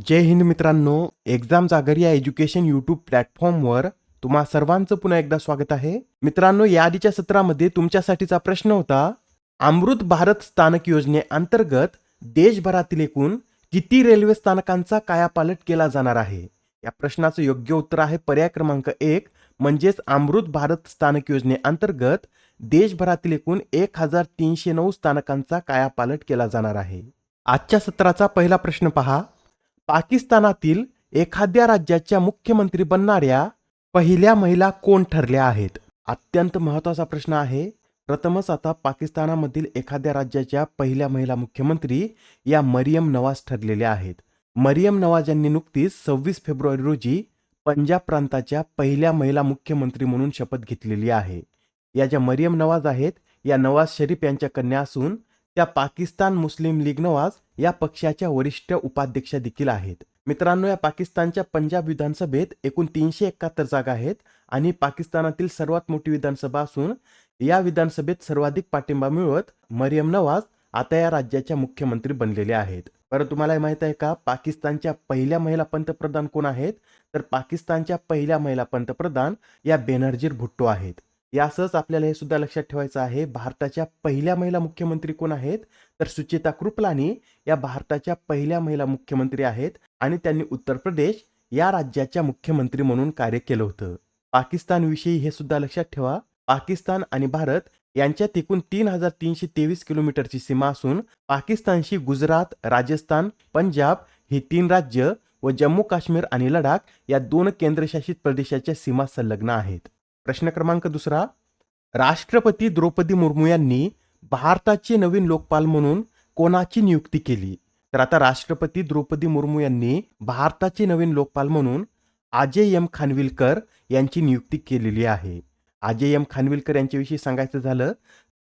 जय हिंद मित्रांनो, एक्झाम जागर या एज्युकेशन यूट्यूब प्लॅटफॉर्मवर तुम्हा सर्वांचं पुन्हा एकदा स्वागत आहे. मित्रांनो, या आधीच्या सत्रामध्ये तुमच्यासाठीचा प्रश्न होता, अमृत भारत स्थानक योजनेअंतर्गत देशभरातील एकूण किती रेल्वे स्थानकांचा कायापालट केला जाणार आहे? या प्रश्नाचं योग्य उत्तर आहे पर्याय क्रमांक 1 म्हणजेच अमृत भारत स्थानक योजनेअंतर्गत देशभरातील एकूण 1309 स्थानकांचा कायापालट केला जाणार आहे. आजच्या सत्राचा पहिला प्रश्न पहा. पाकिस्तानातील एखाद्या राज्याच्या मुख्यमंत्री बनणाऱ्या पहिल्या महिला कोण ठरल्या आहेत? अत्यंत महत्त्वाचा प्रश्न आहे. प्रथमच आता पाकिस्तानामधील एखाद्या राज्याच्या पहिल्या महिला मुख्यमंत्री या मरियम नवाज ठरलेल्या आहेत. मरियम नवाज यांनी नुकतीच 26 फेब्रुवारी रोजी पंजाब प्रांताच्या पहिल्या महिला मुख्यमंत्री म्हणून शपथ घेतलेली आहे. या ज्या मरियम नवाज आहेत या नवाज शरीफ यांच्या कन्या असून त्या पाकिस्तान मुस्लिम लीग नवाज या पक्षाच्या वरिष्ठ उपाध्यक्षा देखील आहेत. मित्रांनो, या पाकिस्तानच्या पंजाब विधानसभेत एकूण 371 जागा आहेत आणि पाकिस्तानातील सर्वात मोठी विधानसभा असून या विधानसभेत सर्वाधिक पाठिंबा मिळवत मरियम नवाज आता या राज्याच्या मुख्यमंत्री बनलेल्या आहेत. बरं, तुम्हाला माहित आहे का पाकिस्तानच्या पहिल्या महिला पंतप्रधान कोण आहेत? तर पाकिस्तानच्या पहिल्या महिला पंतप्रधान या बेनजीर भुट्टो आहेत. यासच आपल्याला हे सुद्धा लक्षात ठेवायचं आहे, भारताच्या पहिल्या महिला मुख्यमंत्री कोण आहेत? तर सुचेता कृपलानी या भारताच्या पहिल्या महिला मुख्यमंत्री आहेत आणि त्यांनी उत्तर प्रदेश या राज्याच्या मुख्यमंत्री म्हणून कार्य केलं होतं. पाकिस्तानविषयी हे सुद्धा लक्षात ठेवा, पाकिस्तान आणि भारत यांच्यात एकूण 3323 किलोमीटरची सीमा असून पाकिस्तानशी गुजरात, राजस्थान, पंजाब ही 3 राज्य व जम्मू काश्मीर आणि लडाख या 2 केंद्रशासित प्रदेशाच्या सीमा संलग्न आहेत. प्रश्न क्रमांक 2, राष्ट्रपती द्रौपदी मुर्मू यांनी भारताचे नवीन लोकपाल म्हणून कोणाची नियुक्ती केली? तर आता राष्ट्रपती द्रौपदी मुर्मू यांनी भारताचे नवीन लोकपाल म्हणून अजय एम खानविलकर यांची नियुक्ती केलेली आहे. अजय एम खानविलकर यांच्याविषयी सांगायचं झालं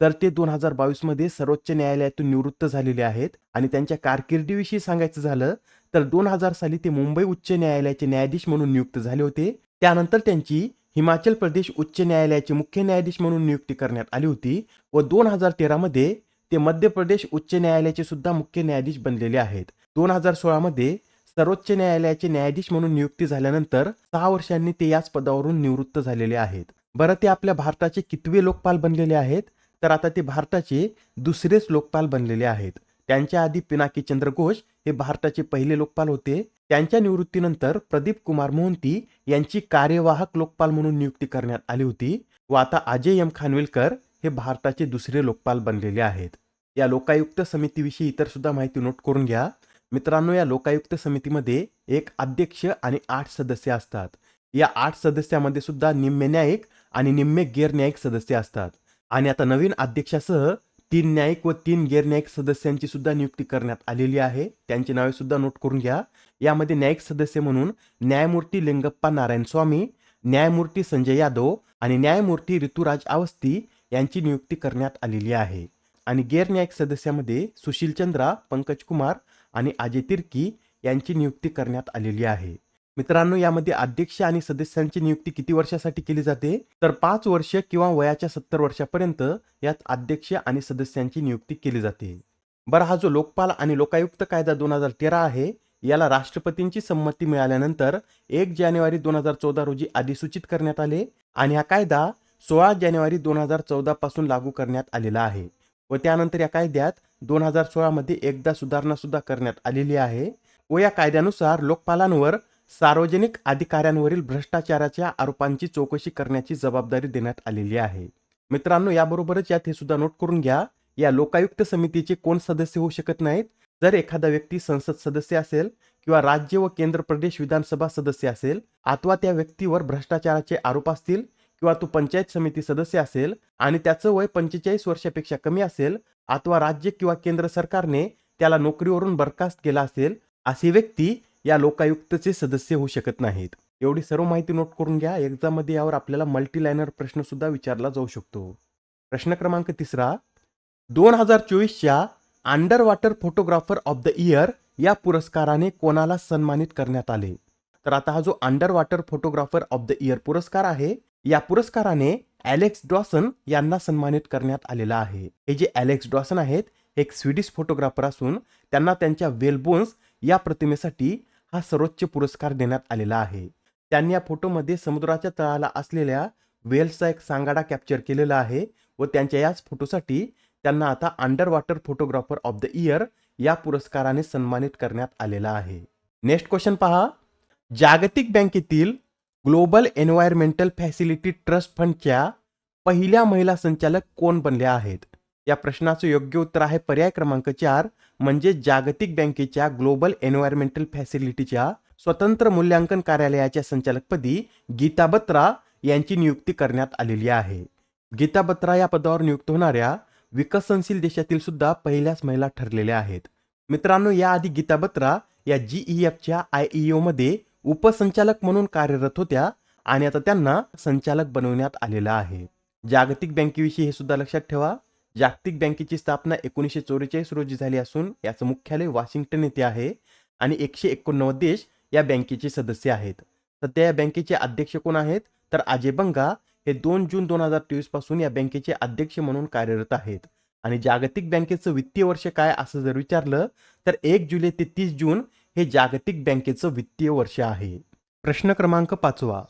तर ते 2022 मध्ये सर्वोच्च न्यायालयातून निवृत्त झालेले आहेत आणि त्यांच्या कारकिर्दीविषयी सांगायचं झालं तर 2000 साली ते मुंबई उच्च न्यायालयाचे न्यायाधीश म्हणून नियुक्त झाले होते. त्यानंतर त्यांची हिमाचल प्रदेश उच्च न्यायालयाचे मुख्य न्यायाधीश म्हणून नियुक्ती करण्यात आली होती व 2013 मध्ये ते मध्य प्रदेश उच्च न्यायालयाचे सुद्धा मुख्य न्यायाधीश बनलेले आहेत. 2016 मध्ये सर्वोच्च न्यायालयाचे न्यायाधीश म्हणून नियुक्ती झाल्यानंतर 6 वर्षांनी ते याच पदावरून निवृत्त झालेले आहेत. बरं, ते आपल्या भारताचे कितवे लोकपाल बनलेले आहेत? तर आता ते भारताचे दुसरेच लोकपाल बनलेले आहेत. त्यांच्या आधी पिनाकी चंद्र घोष हे भारताचे पहिले लोकपाल होते. त्यांच्या निवृत्तीनंतर प्रदीप कुमार मोहंती यांची कार्यवाहक लोकपाल म्हणून नियुक्ती करण्यात आली होती व आता अजय एम खानविलकर हे भारताचे दुसरे लोकपाल बनलेले आहेत. या लोकायुक्त समितीविषयी इतर सुद्धा माहिती नोट करून घ्या. मित्रांनो, या लोकायुक्त समितीमध्ये एक अध्यक्ष आणि 8 सदस्य असतात. या 8 सदस्यामध्ये सुद्धा निम्मे न्यायिक आणि निम्मे गैर न्यायिक सदस्य असतात आणि आता नवीन अध्यक्षासह 3 न्यायिक व 3 गैर न्यायिक सदस्यांची सुद्धा नियुक्ती करण्यात आलेली आहे. त्यांची नावे सुद्धा नोट करून घ्या. यामध्ये न्यायिक सदस्य म्हणून न्यायमूर्ती लिंगप्पा नारायण स्वामी, न्यायमूर्ती संजय यादव आणि न्यायमूर्ती ऋतुराज अवस्थी यांची नियुक्ती करण्यात आलेली आहे आणि गैर न्यायिक सदस्यामध्ये सुशील चंद्रा, पंकज कुमार आणि अजय तिर्की यांची नियुक्ती करण्यात आलेली आहे. मित्रांनो, यामध्ये अध्यक्ष आणि सदस्यांची नियुक्ती किती वर्षासाठी केली जाते? तर 5 वर्ष किंवा वयाच्या 70 वर्षापर्यंत यात अध्यक्ष आणि सदस्यांची नियुक्ती केली जाते. बरं, हा जो लोकपाल आणि लोकायुक्त कायदा 2013 आहे याला राष्ट्रपतींची संमती मिळाल्यानंतर 1 जानेवारी 2014 रोजी अधिसूचित करण्यात आले आणि हा कायदा 16 जानेवारी 2014 पासून लागू करण्यात आलेला आहे व त्यानंतर या कायद्यात 2016 मध्ये एकदा सुधारणा सुद्धा करण्यात आलेली आहे व या कायद्यानुसार लोकपालांवर सार्वजनिक अधिकाऱ्यांवरील भ्रष्टाचाराच्या आरोपांची चौकशी करण्याची जबाबदारी देण्यात आलेली आहे. मित्रांनो, याबरोबरच यात हे सुद्धा नोट करून घ्या, या लोकायुक्त समितीचे कोण सदस्य होऊ शकत नाहीत? जर एखादा व्यक्ती संसद सदस्य असेल किंवा राज्य व केंद्र प्रदेश विधानसभा सदस्य असेल अथवा त्या व्यक्तीवर भ्रष्टाचाराचे आरोप असतील किंवा तो पंचायत समिती सदस्य असेल आणि त्याचं वय 45 वर्षापेक्षा कमी असेल अथवा राज्य किंवा केंद्र सरकारने त्याला नोकरीवरून बरखास्त केला असेल, अशी व्यक्ती या लोकायुक्तचे सदस्य होऊ शकत नाहीत. एवढी सर्व माहिती नोट करून घ्या. एक्झाम मध्ये यावर आपल्याला मल्टीलायनर प्रश्न सुद्धा विचारला जाऊ शकतो. प्रश्न क्रमांक 3, 2024च्या underwater photographer of the year या पुरस्काराने कोणाला सन्मानित करण्यात आले? तर आता हा जो under water photographer of the year पुरस्कार आहे या पुरस्काराने ॲलेक्स डॉसन यांना सन्मानित करण्यात आलेला आहे. हे जे ॲलेक्स डॉसन आहेत एक स्वीडिश फोटोग्राफर असून त्यांना त्यांच्या वेलबोन्स या प्रतिमेसाठी हा सर्वोच्च पुरस्कार देण्यात आलेला आहे. त्यांनी या फोटोमध्ये समुद्राच्या तळाला असलेल्या व्हेल्सचा एक सांगाडा कॅप्चर केलेला आहे व त्यांच्या याच फोटोसाठी त्यांना आता under water photographer of the year या पुरस्काराने सन्मानित करण्यात आलेला आहे. नेक्स्ट क्वेश्चन पहा. जागतिक बँकेतील ग्लोबल एन्व्हायरमेंटल फॅसिलिटी ट्रस्ट फंडच्या पहिल्या महिला संचालक कोण बनल्या आहेत? या प्रश्नाचं योग्य उत्तर आहे पर्याय क्रमांक 4 म्हणजे जागतिक बँकेच्या ग्लोबल एन्व्हायरमेंटल फॅसिलिटीच्या स्वतंत्र मूल्यांकन कार्यालयाच्या संचालकपदी गीता बत्रा यांची नियुक्ती करण्यात आलेली आहे. गीता बत्रा या पदावर नियुक्त होणाऱ्या विकसनशील देशातील सुद्धा पहिल्याच महिला ठरलेल्या आहेत. मित्रांनो, याआधी गीता बत्रा या GEFच्या IEO मध्ये उपसंचालक म्हणून कार्यरत होत्या आणि आता त्यांना संचालक बनवण्यात आलेला आहे. जागतिक बँकेविषयी हे सुद्धा लक्षात ठेवा. जागतिक बँकेची स्थापना 1944 रोजी झाली असून याचं मुख्यालय वॉशिंग्टन येथे आहे आणि 189 देश या बँकेचे सदस्य आहेत. सध्या या बँकेचे अध्यक्ष कोण आहेत तर अजय बंगा हे 2 जून 2023 पासून या बँकेचे अध्यक्ष म्हणून कार्यरत आहेत. आणि जागतिक बँकेचं वित्तीय वर्ष काय असं जर विचारलं तर 1 जुलै ते 30 जून हे जागतिक बँकेचं वित्तीय वर्ष आहे. प्रश्न क्रमांक 5.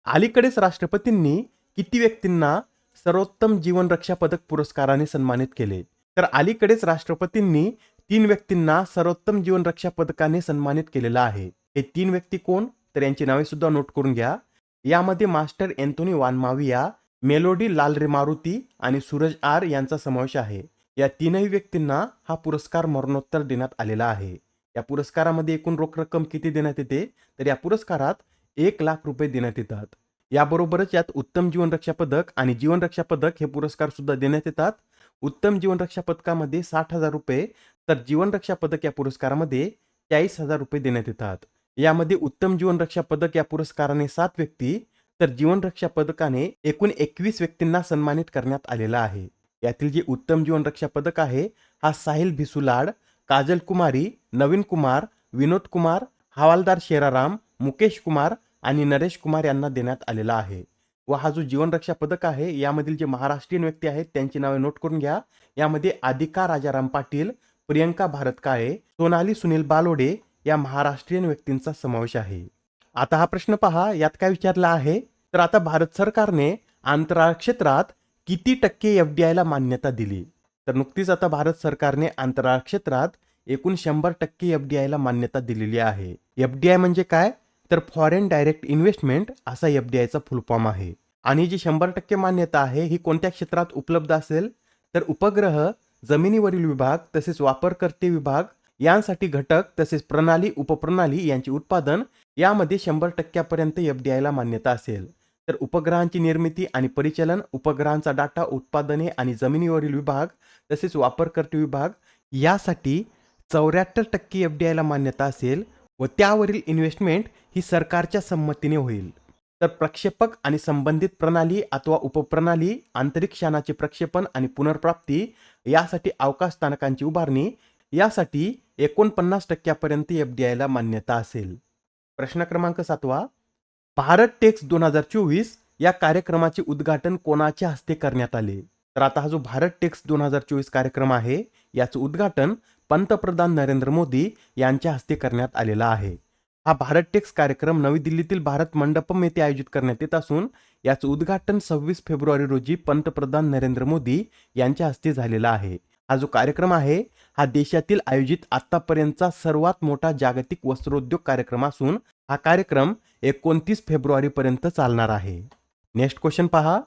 अलीकडेच राष्ट्रपतींनी किती व्यक्तींना सर्वोत्तम जीवन रक्षा पदक पुरस्काराने सन्मानित केले? तर अलीकडेच राष्ट्रपतींनी 3 व्यक्तींना सर्वोत्तम जीवन रक्षा पदकाने सन्मानित केलेलं आहे. हे 3 व्यक्ती कोण तर यांची नावे सुद्धा नोट करून घ्या. यामध्ये मास्टर एंथोनी वान माविया, मेलोडी लालरे मारुती आणि सूरज आर यांचा समावेश आहे. या तीनही व्यक्तींना हा पुरस्कार मरणोत्तर देण्यात आलेला आहे. या पुरस्कारामध्ये एकूण रोख रक्कम किती देण्यात येते तर या पुरस्कारात 1 लाख रुपये देण्यात येतात. याबरोबरच यात उत्तम जीवन रक्षा पदक आणि जीवन रक्षा पदक हे पुरस्कार सुद्धा देण्यात येतात. उत्तम जीवन रक्षा पदकामध्ये 60,000 रुपये तर जीवन रक्षा पदक या पुरस्कारामध्ये 40,000 रुपये देण्यात येतात. यामध्ये उत्तम जीवन रक्षा पदक या पुरस्काराने 7 व्यक्ती तर जीवन रक्षा पदकाने एकूण 21 व्यक्तींना सन्मानित करण्यात आलेला आहे. यातील जे उत्तम जीवन रक्षा पदक आहे हा साहिल भिसुलाड, काजल कुमारी, नवीन कुमार, विनोद कुमार, हवालदार शेराराम, मुकेश कुमार आणि नरेश कुमार यांना देण्यात आलेला आहे. व हा जो जीवन रक्षा पदक आहे यामधील जे महाराष्ट्रीयन व्यक्ती आहेत त्यांची नावे नोट करून घ्या. यामध्ये आदिका राजाराम पाटील, प्रियंका भारत काळे, सोनाली सुनील बालोडे या महाराष्ट्रीयन व्यक्तींचा समावेश आहे. आता हा प्रश्न पहा, यात काय विचारला आहे तर आता भारत सरकारने अंतराळ क्षेत्रात किती टक्के FDI ला मान्यता दिली? तर नुकतीच आता भारत सरकारने अंतराळ क्षेत्रात एकूण 100% FDI ला मान्यता दिलेली आहे. FDI म्हणजे काय तर फॉरेन डायरेक्ट इन्व्हेस्टमेंट असा FDIचा फुल फॉर्म आहे. आणि जी 100% मान्यता आहे ही कोणत्या क्षेत्रात उपलब्ध असेल तर उपग्रह, जमिनीवरील विभाग तसेच वापरकर्ते विभाग यांसाठी घटक तसेच प्रणाली, उपप्रणाली यांचे उत्पादन यामध्ये 100% पर्यंत FDI ला मान्यता असेल. तर उपग्रहांची निर्मिती आणि परिचालन, उपग्रहांचा डाटा, उत्पादने आणि जमिनीवरील विभाग तसेच वापरकर्ते विभाग यासाठी 74% FDI ला मान्यता असेल व त्यावरील इन्व्हेस्टमेंट ही सरकारच्या संमतीने होईल. तर प्रक्षेपक आणि संबंधित प्रणाली अथवा उपप्रणाली, अंतरिक्षयानाचे प्रक्षेपण आणि पुनर्प्राप्ती यासाठी अवकाश स्थानकांची उभारणी यासाठी 49% पर्यंत FDI ला मान्यता असेल. प्रश्न क्रमांक 7. भारत टेक्स 2024 या कार्यक्रमाचे उद्घाटन कोणाच्या हस्ते करण्यात आले? तर आता हा जो भारत टेक्स 2024 कार्यक्रम आहे याचं उद्घाटन पंतप्रधान नरेंद्र मोदी यांच्या हस्ते करण्यात आलेला आहे. हा भारत टेक्स कार्यक्रम नवी दिल्लीतील भारत मंडपम येथे आयोजित करण्यात येत असून याचं उद्घाटन 26 फेब्रुवारी रोजी पंतप्रधान नरेंद्र मोदी यांच्या हस्ते झालेला आहे. हा जो कार्यक्रम आहे हा देशातील आयोजित आतापर्यंतचा सर्वात मोठा जागतिक वस्त्रोद्योग कार्यक्रम असून हा कार्यक्रम 29 फेब्रुवारी पर्यंत चालणार आहे. नेक्स्ट क्वेश्चन पहा.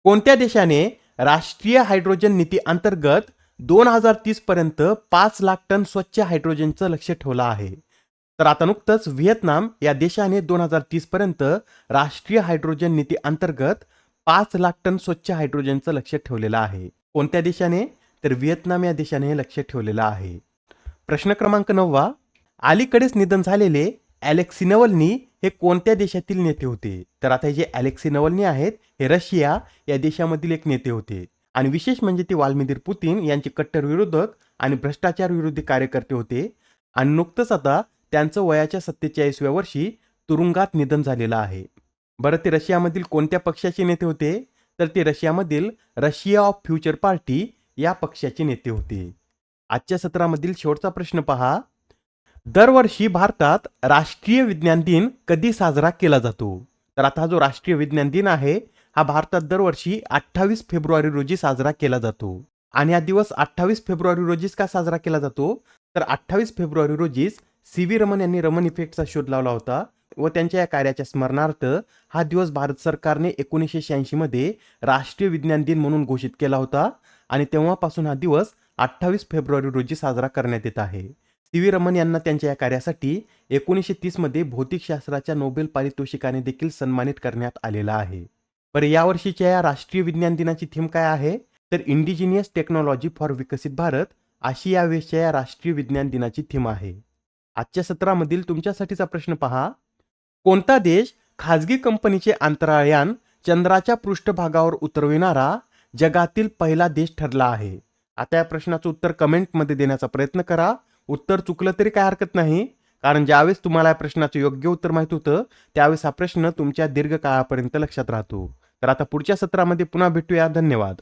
कोणत्या देशाने राष्ट्रीय हायड्रोजन नीती अंतर्गत 2030 पर्यंत 5 लाख टन स्वच्छ हायड्रोजनचं लक्ष ठेवलं आहे? तर आता नुकतंच व्हिएतनाम या देशाने 2030 पर्यंत राष्ट्रीय हायड्रोजन नीती अंतर्गत 5 लाख टन स्वच्छ हायड्रोजनचं लक्ष ठेवलेलं आहे. कोणत्या देशाने तर व्हिएतनाम या देशाने हे लक्ष ठेवलेलं आहे. प्रश्न क्रमांक 9. अलीकडेच निधन झालेले अलेक्सी नवल्नी हे कोणत्या देशातील नेते होते? तर आता हे जे अलेक्सी नवल्नी आहेत हे रशिया या देशामधील एक नेते होते आणि विशेष म्हणजे ते व्लादिमीर पुतीन यांचे कट्टर विरोधक आणि भ्रष्टाचार विरोधी कार्यकर्ते होते आणि नुकतंच आता त्यांचं वयाच्या 47व्या वर्षी तुरुंगात निधन झालेलं आहे. बरं, ते रशियामधील कोणत्या पक्षाचे नेते होते? तर ते रशियामधील रशिया ऑफ फ्युचर पार्टी या पक्षाचे नेते होते. आजच्या सत्रामधील शेवटचा प्रश्न पहा. दरवर्षी भारतात राष्ट्रीय विज्ञान दिन कधी साजरा केला जातो? तर आता हा जो राष्ट्रीय विज्ञान दिन आहे हा भारतात दरवर्षी 28 फेब्रुवारी रोजी साजरा केला जातो. आणि हा दिवस 28 फेब्रुवारी रोजीच का साजरा केला जातो? तर 28 फेब्रुवारी रोजीच सी व्ही रमन यांनी रमन इफेक्टचा शोध लावला होता व त्यांच्या या कार्याच्या स्मरणार्थ हा दिवस भारत सरकारने 1986 मध्ये राष्ट्रीय विज्ञान दिन म्हणून घोषित केला होता आणि तेव्हापासून हा दिवस 28 फेब्रुवारी रोजी साजरा करण्यात येत आहे. सी व्ही रमन यांना त्यांच्या या कार्यासाठी 1930 मध्ये भौतिकशास्त्राच्या नोबेल पारितोषिकाने देखील सन्मानित करण्यात आलेला आहे. बरं, यावर्षीच्या या राष्ट्रीय विज्ञान दिनाची थीम काय आहे? तर इंडिजिनियस टेक्नॉलॉजी फॉर विकसित भारत अशी यावेळेसच्या या राष्ट्रीय विज्ञान दिनाची थीम आहे. आजच्या सत्रामधील तुमच्यासाठीचा प्रश्न पहा. कोणता देश खाजगी कंपनीचे अंतराळयान चंद्राच्या पृष्ठभागावर उतरविणारा जगातील पहिला देश ठरला आहे? आता या प्रश्नाचं उत्तर कमेंटमध्ये देण्याचा प्रयत्न करा. उत्तर चुकलं तरी काय हरकत नाही, कारण ज्यावेळेस तुम्हाला या प्रश्नाचं योग्य उत्तर माहित होतं त्यावेळेस हा प्रश्न तुमच्या दीर्घकाळापर्यंत लक्षात राहतो. तर आता पुढच्या सत्रामध्ये पुन्हा भेटूया. धन्यवाद.